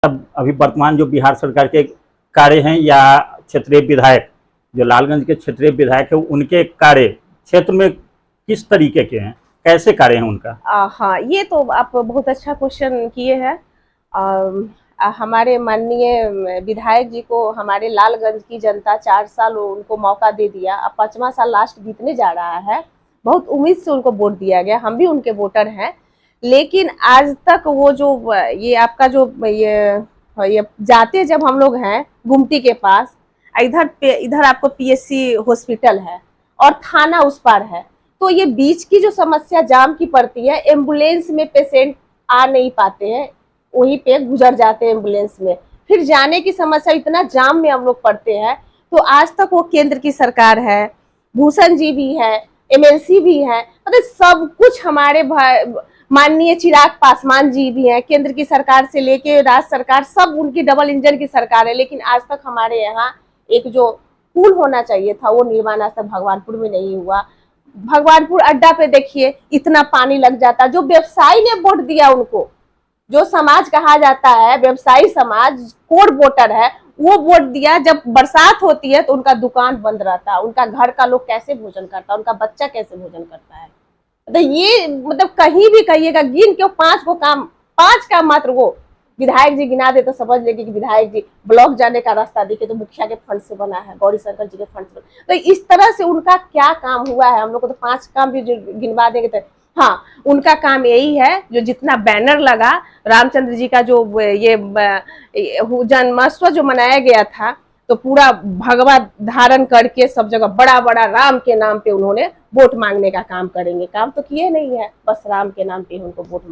अब अभी वर्तमान जो बिहार सरकार के कार्य हैं या क्षेत्रीय विधायक जो लालगंज के क्षेत्रीय विधायक है उनके कार्य क्षेत्र में किस तरीके के हैं, कैसे कार्य हैं उनका? हाँ, ये तो आप बहुत अच्छा क्वेश्चन किए हैं। हमारे माननीय विधायक जी को हमारे लालगंज की जनता 4 साल उनको मौका दे दिया, अब 5वां साल लास्ट बीतने जा रहा है। बहुत उम्मीद से उनको वोट दिया गया, हम भी उनके वोटर हैं। लेकिन आज तक वो जो ये आपका जो ये जाते जब हम लोग हैं गुमटी के पास, इधर आपको पीएससी हॉस्पिटल है और थाना उस पार है, तो ये बीच की जो समस्या जाम की पड़ती है, एम्बुलेंस में पेशेंट आ नहीं पाते हैं, वहीं पे गुजर जाते हैं एम्बुलेंस में, फिर जाने की समस्या, इतना जाम में हम लोग पड़ते हैं। तो आज तक वो केंद्र की सरकार है, भूषण जी भी है, एमएलसी भी है, मतलब सब कुछ हमारे माननीय चिराग पासवान जी भी हैं, केंद्र की सरकार से लेके राज्य सरकार सब उनकी डबल इंजन की सरकार है। लेकिन आज तक हमारे यहाँ एक जो पुल होना चाहिए था वो निर्माण आज तक भगवानपुर में नहीं हुआ। भगवानपुर अड्डा पे देखिए इतना पानी लग जाता, जो व्यवसायी ने वोट दिया उनको, जो समाज कहा जाता है व्यवसायी समाज, कोर वोटर है, वो वोट दिया। जब बरसात होती है तो उनका दुकान बंद रहता है, उनका घर का लोग कैसे भोजन करता है, उनका बच्चा कैसे भोजन करता है। तो ये मतलब कहीं भी कहिएगा गिन के 5 काम मात्र वो विधायक जी गिना दे तो समझ लेंगे कि विधायक जी ब्लॉक जाने का रास्ता देखे तो मुखिया के फंड से बना है, गौरी शंकर जी के फंड से बना। तो इस तरह से उनका क्या काम हुआ है, हम लोग को तो 5 काम भी गिनवा देंगे तो हाँ, उनका काम यही है, जो जितना बैनर लगा रामचंद्र जी का जो ये जन्मोत्सव जो मनाया गया था, तो पूरा भगवा धारण करके सब जगह बड़ा बड़ा राम के नाम पे उन्होंने वोट मांगने का काम करेंगे। काम तो किए नहीं है, बस राम के नाम पे उनको वोट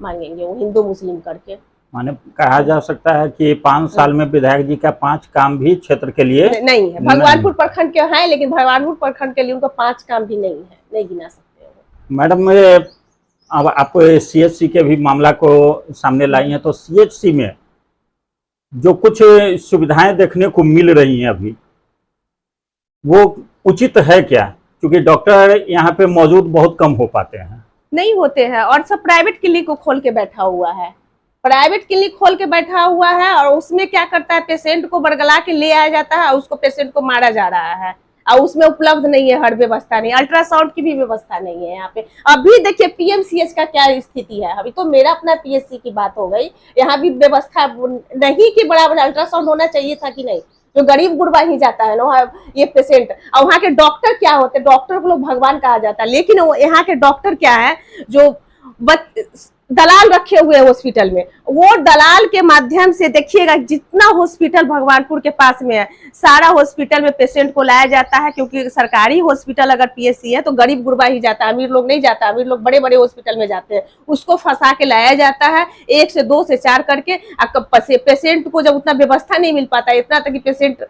मांगेंगे, वो हिंदू मुस्लिम करके। माने कहा जा सकता है कि 5 साल में विधायक जी का 5 काम भी क्षेत्र के लिए नहीं है। भगवानपुर प्रखंड के हैं, लेकिन भगवानपुर प्रखंड के लिए उनको 5 काम भी नहीं है, नहीं गिना सकते। मैडम अब आप सीएचसी के भी मामला को सामने लाई हैं, तो सीएचसी में जो कुछ सुविधाएं देखने को मिल रही हैं अभी, वो उचित है क्या? क्योंकि डॉक्टर यहाँ पे मौजूद बहुत कम हो पाते हैं। नहीं होते हैं, और सब प्राइवेट क्लिनिक को खोल के बैठा हुआ है, प्राइवेट क्लिनिक खोल के बैठा हुआ है। और उसमें क्या करता है, पेशेंट को बरगला के ले आया जाता है, उसको पेशेंट को मारा जा रहा है, और उसमें उपलब्ध नहीं है, हर व्यवस्था नहीं, अल्ट्रासाउंड की भी व्यवस्था नहीं है यहाँ पे। अभी देखिए पीएमसीएच का क्या स्थिति है, अभी तो मेरा अपना पीएससी की बात हो गई, यहाँ भी व्यवस्था नहीं कि बड़ा बड़ा अल्ट्रासाउंड होना चाहिए था कि नहीं, जो गरीब गुरबा ही जाता है ना ये पेशेंट। और वहाँ के डॉक्टर क्या होते हैं, डॉक्टर को लोग भगवान कहा जाता है, लेकिन यहाँ के डॉक्टर क्या है, जो दलाल रखे हुए हैं हॉस्पिटल में, वो दलाल के माध्यम से देखिएगा जितना हॉस्पिटल भगवानपुर के पास में है, सारा हॉस्पिटल में पेशेंट को लाया जाता है, क्योंकि सरकारी हॉस्पिटल अगर पीएससी है तो गरीब गुरबा ही जाता है, अमीर लोग नहीं जाता, अमीर लोग बड़े बड़े हॉस्पिटल में जाते हैं। उसको फंसा के लाया जाता है 1 से 2 से 4 करके। पेशेंट को जब उतना व्यवस्था नहीं मिल पाता, इतना तक कि पेशेंट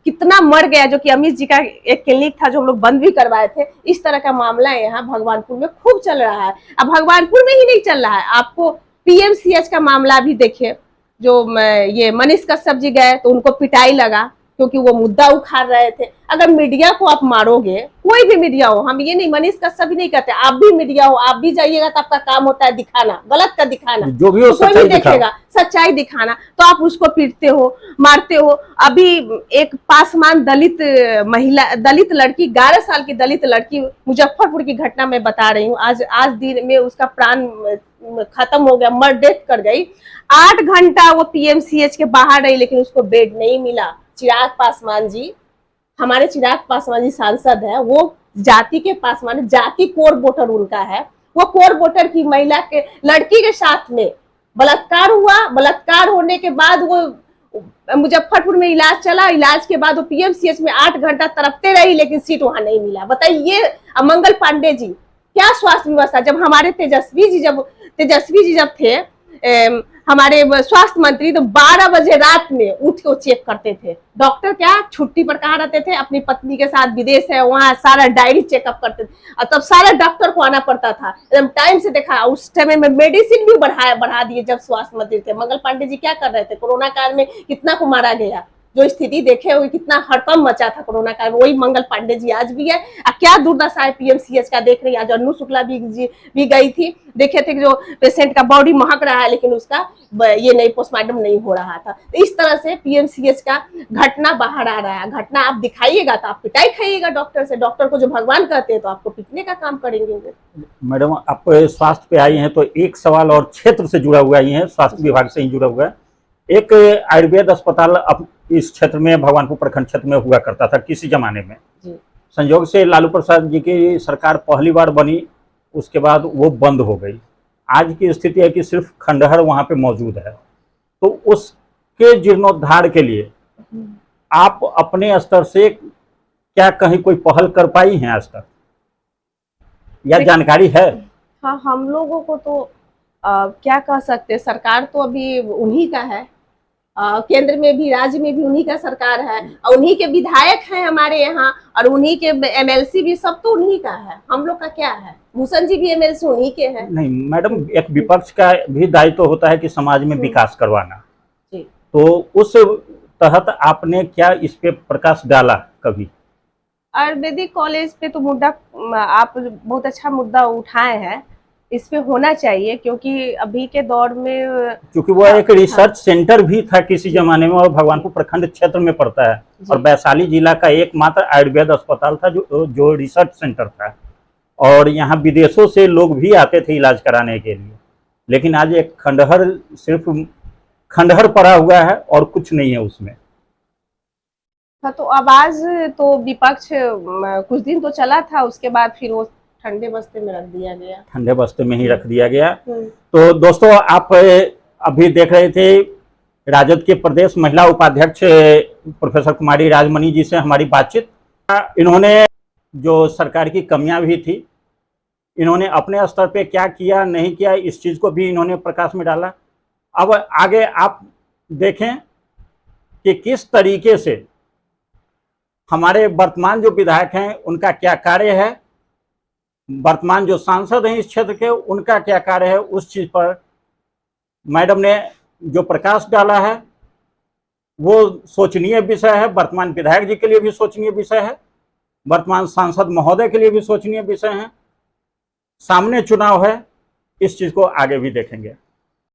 कितना मर गया, जो कि अमित जी का एक क्लिनिक था जो हम लोग बंद भी करवाए थे। इस तरह का मामला यहाँ भगवानपुर में खूब चल रहा है। अब भगवानपुर में ही नहीं चल रहा है, आपको पीएमसीएच का मामला भी देखिए, जो ये मनीष कश्यप जी गए तो उनको पिटाई लगा, क्योंकि वो मुद्दा उखाड़ रहे थे। अगर मीडिया को आप मारोगे, कोई भी मीडिया हो, हम ये नहीं मनीष कश्यप भी नहीं कहते, आप भी मीडिया हो, आप भी जाइएगा तो आपका काम होता है दिखाना, गलत का दिखाना, जो भी हो तो कोई नहीं देखेगा, सच्चाई दिखाना, तो आप उसको पीटते हो, मारते हो। अभी एक पासवान दलित महिला, दलित लड़की, 11 साल की दलित लड़की, मुजफ्फरपुर की घटना मैं बता रही हूँ, आज दिन में उसका प्राण खत्म हो गया, मर डेथ कर गई। 8 घंटा वो पीएमसीएच के बाहर रही, लेकिन उसको बेड नहीं मिला। चिराग पासवान जी, हमारे चिराग पासवान जी सांसद है, वो जाति के पासवान, जाति कोर वोटर उनका है, वो कोर वोटर की महिला के लड़की के साथ में बलात्कार हुआ। बलात्कार होने के बाद वो मुजफ्फरपुर में इलाज चला, इलाज के बाद वो पीएमसीएच में 8 घंटा तड़पते रही, लेकिन सीट वहां नहीं मिला। बताइए मंगल पांडे जी, क्या स्वास्थ्य व्यवस्था। जब हमारे तेजस्वी जी जब थे हमारे स्वास्थ्य मंत्री, तो 12 बजे रात में उठ के चेक करते थे। डॉक्टर क्या छुट्टी पर कहाँ रहते थे, अपनी पत्नी के साथ विदेश है, वहाँ सारा डायरी चेकअप करते थे, और तब सारा डॉक्टर को आना पड़ता था, एकदम टाइम से देखा। उस टाइम में मेडिसिन भी बढ़ा दिए जब स्वास्थ्य मंत्री थे। मंगल पांडे जी क्या कर रहे थे, कोरोना काल में कितना को मारा गया, जो स्थिति देखे वो कितना हड़कंप मचा था कोरोना काल में, वही मंगल पांडे जी आज भी है। क्या दुर्दशा है पीएमसीएच का देख रही है। आज अन्नू शुक्ला भी गई थी, देखे थे कि जो पेशेंट का बॉडी महक रहा है लेकिन उसका ये नहीं पोस्टमार्टम नहीं हो रहा था। तो इस तरह से पीएमसीएच का घटना बाहर आ रहा है। घटना आप दिखाइएगा तो आप पिटाई खाइएगा डॉक्टर से, डॉक्टर को जो भगवान कहते हैं तो आपको पिटने का काम करेंगे। मैडम आप स्वास्थ्य पे आई हैं तो एक सवाल और क्षेत्र से जुड़ा हुआ ही है, स्वास्थ्य विभाग से ही जुड़ा हुआ है। एक आयुर्वेद अस्पताल अब इस क्षेत्र में भगवानपुर प्रखंड क्षेत्र में हुआ करता था किसी जमाने में जी। संयोग से लालू प्रसाद जी की सरकार पहली बार बनी, उसके बाद वो बंद हो गई। आज की स्थिति है कि सिर्फ खंडहर वहाँ पे मौजूद है। तो उसके जीर्णोद्धार के लिए आप अपने स्तर से क्या कहीं कोई पहल कर पाई हैं आज तक, या जानकारी है? हाँ, हम लोगों को तो क्या कह सकते, सरकार तो अभी उन्हीं का है, केंद्र में भी राज्य में भी उन्हीं का सरकार है और उन्हीं के विधायक हैं हमारे यहाँ, और उन्हीं के एमएलसी भी, सब तो उन्हीं का है। हम लोग का क्या है? भूषण जी भी एमएलसी उन्हीं के हैं। नहीं मैडम, एक विपक्ष का भी दायित्व होता है कि समाज में विकास करवाना। जी। तो उस तहत आपने क्या इस पे प्रकाश डाला कभी? आयुर्वेदिक कॉलेज पे तो मुद्दा आप बहुत अच्छा मुद्दा उठाए हैं, इस पे होना चाहिए क्योंकि अभी के दौर में, क्योंकि वो एक रिसर्च सेंटर भी था किसी जमाने में और भगवानपुर प्रखंड क्षेत्र में पड़ता है और वैशाली जिला का एकमात्र आयुर्वेद अस्पताल था जो रिसर्च सेंटर था, और यहाँ विदेशों से लोग भी आते थे इलाज कराने के लिए। लेकिन आज एक खंडहर, सिर्फ खंडहर पड़ा हुआ है और कुछ नहीं है उसमें। हाँ, तो आवाज तो विपक्ष कुछ दिन तो चला था, उसके बाद फिर वो ठंडे बस्ते में रख दिया गया, ठंडे बस्ते में ही रख दिया गया। तो दोस्तों, आप अभी देख रहे थे राजद के प्रदेश महिला उपाध्यक्ष प्रोफेसर कुमारी राजमणि जी से हमारी बातचीत। इन्होंने जो सरकार की कमियां भी थी, इन्होंने अपने स्तर पे क्या किया नहीं किया, इस चीज़ को भी इन्होंने प्रकाश में डाला। अब आगे आप देखें कि किस तरीके से हमारे वर्तमान जो विधायक हैं उनका क्या कार्य है, वर्तमान जो सांसद हैं इस क्षेत्र के उनका क्या कार्य है, उस चीज़ पर मैडम ने जो प्रकाश डाला है वो सोचनीय विषय है। वर्तमान विधायक जी के लिए भी सोचनीय विषय है, वर्तमान सांसद महोदय के लिए भी सोचनीय विषय है। सामने चुनाव है, इस चीज़ को आगे भी देखेंगे।